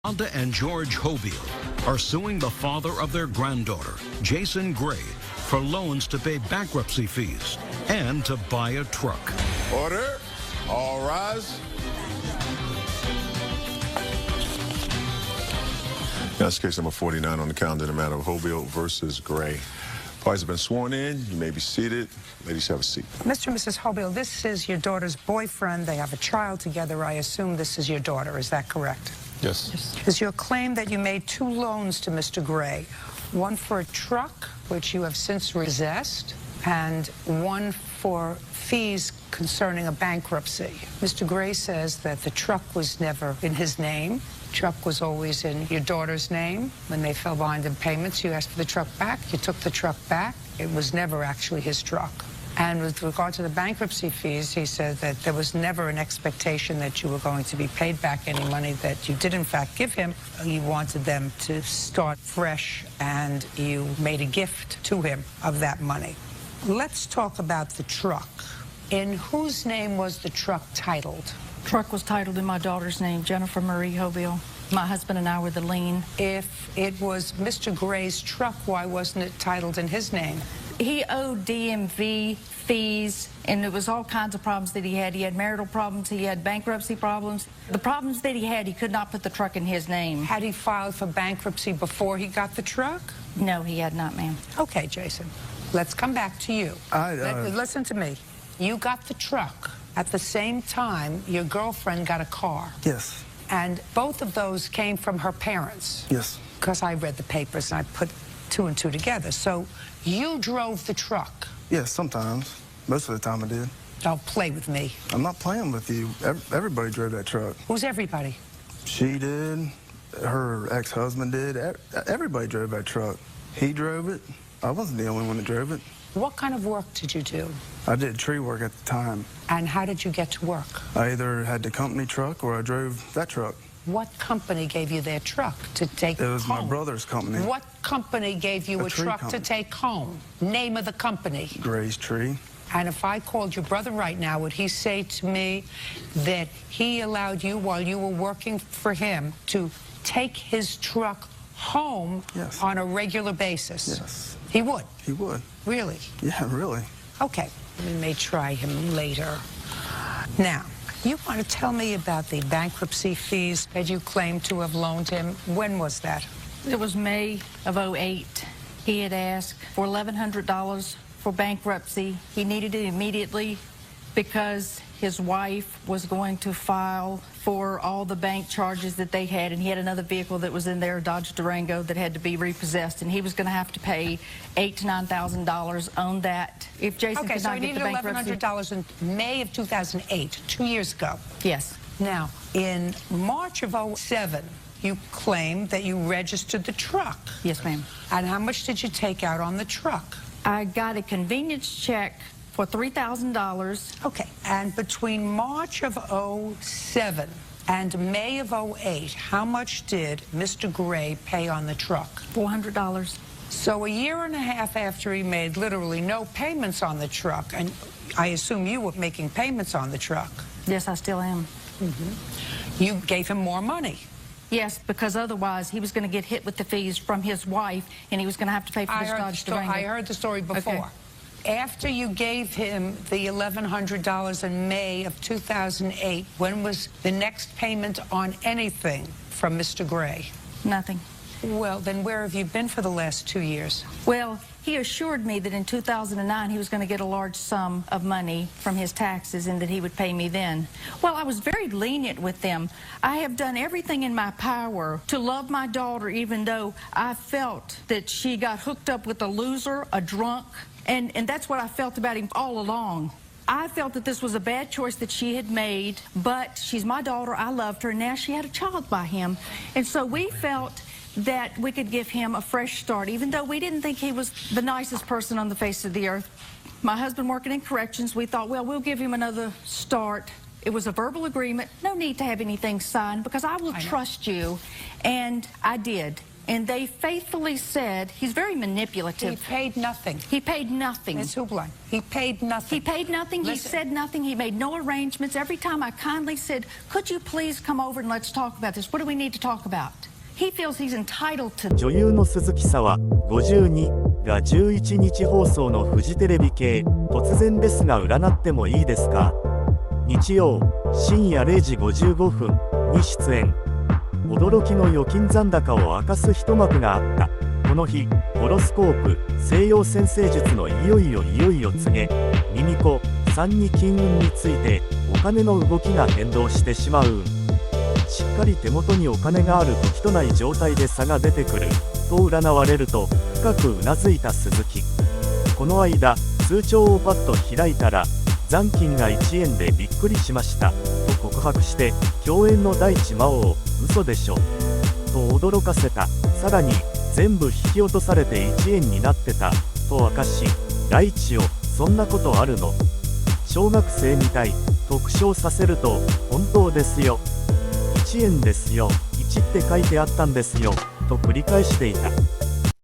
Wanda and George Hobile are suing the father of their granddaughter, Jason Gray, for loans to pay bankruptcy fees and to buy a truck. Order. All rise. That's case number 49 on the calendar, the matter of Hobile versus Gray. Parties have been sworn in. You may be seated. Ladies, have a seat. Mr. and Mrs. Hobile, this is your daughter's boyfriend. They have a child together. I assume this is your daughter. Is that correct? Yes. Is your claim that you made 2 loans to Mr. Gray, one for a truck, which you have since repossessed, and one for fees concerning a bankruptcy? Mr. Gray says that the truck was never in his name. The truck was always in your daughter's name. When they fell behind in payments, you asked for the truck back. You took the truck back. It was never actually his truck. And with regard to the bankruptcy fees, he said that there was never an expectation that you were going to be paid back any money that you did in fact give him. You wanted them to start fresh, and you made a gift to him of that money. Let's talk about the truck. In whose name was the truck titled? Truck was titled in my daughter's name, Jennifer Marie Hobile. My husband and I were the lien. If it was Mr. Gray's truck, why wasn't it titled in his name? He owed DMV fees, and it was all kinds of problems that he had. He had marital problems, he had bankruptcy problems. The problems that he had, he could not put the truck in his name. Had he filed for bankruptcy before he got the truck? No, he had not, ma'am. Okay, Jason, let's come back to you. Listen to me. You got the truck. At the same time, your girlfriend got a car. Yes. And both of those came from her parents. Yes. Because I read the papers and I put 2 and 2 together. So you drove the truck. Yes, sometimes. Most of the time I did. Don't play with me. I'm not playing with you. Everybody drove that truck. Who's everybody? She did. Her ex-husband did. Everybody drove that truck. He drove it. I wasn't the only one that drove it. What kind of work did you do? I did tree work at the time. And how did you get to work? I either had the company truck or I drove that truck. What company gave you their truck to take home? It was my brother's company. What company gave you a truck to take home? Name of the company. Gray's Tree. And if I called your brother right now, would he say to me that he allowed you, while you were working for him, to take his truck home on a regular basis? Yes. He would? He would. Really? Yeah, really. Okay. We may try him later. Now, you want to tell me about the bankruptcy fees that you claim to have loaned him? When was that? It was May of '08. He had asked for $1,100 for bankruptcy. He needed it immediately because his wife was going to file for all the bank charges that they had, and he had another vehicle that was in there, a Dodge Durango, that had to be repossessed, and he was going to have to pay $8,000 to $9,000 on that. If Jason could not get the bankruptcy. Okay, so he needed $1,100 in May of 2008, 2 years ago. Yes. Now, in March of '07, you claimed that you registered the truck. Yes, ma'am. And how much did you take out on the truck? I got a convenience check for $3,000. Okay, and between March of '07 and May of '08, how much did Mr. Gray pay on the truck? $400. So a year and a half after he made literally no payments on the truck, and I assume you were making payments on the truck. Yes, I still am. You gave him more money. Yes, because otherwise he was going to get hit with the fees from his wife, and he was going to have to pay for his Dodge Durango. I heard the story before. Okay. After you gave him the $1,100 in May of 2008, when was the next payment on anything from Mr. Gray? Nothing. Well, then where have you been for the last 2 years? Well, he assured me that in 2009 he was going to get a large sum of money from his taxes and that he would pay me then. Well, I was very lenient with them. I have done everything in my power to love my daughter, even though I felt that she got hooked up with a loser, a drunk, and that's what I felt about him all along. I felt that this was a bad choice that she had made, but she's my daughter, I loved her, and now she had a child by him. And so we felt that we could give him a fresh start, even though we didn't think he was the nicest person on the face of the earth. My husband working in corrections, we thought, well, we'll give him another start. It was a verbal agreement, no need to have anything signed, because I will trust you. And I did. And they faithfully said, he's very He manipulative. paid nothing. He paid nothing. Ms. Hublin, he paid nothing. He paid nothing. He Listen. said nothing. He made no arrangements. Every time I kindly said, could you please come over and let's talk about this? What do we need to talk about? He feels he's entitled to. 女優の鈴木紗は52が11日放送のフジテレビ系突然ですが占ってもいいですか日曜深夜0時55分に出演。驚きの預金残高を明かす一幕があった。この日ホロスコープ西洋占星術のいよいよ告げミミコ3に金運についてお金の動きが変動してしまう。しっかり手元にお金がある時とない状態で差が出てくると占われると深くうなずいた鈴木。この間通帳をパッと開いたら残金が1円でびっくりしましたと告白して共演の大地真央を嘘でしょと驚かせた。さらに全部引き落とされて1円になってたと明かし、大地よそんなことあるの小学生みたい特賞させると本当ですよ1円ですよ1って書いてあったんですよと繰り返していた。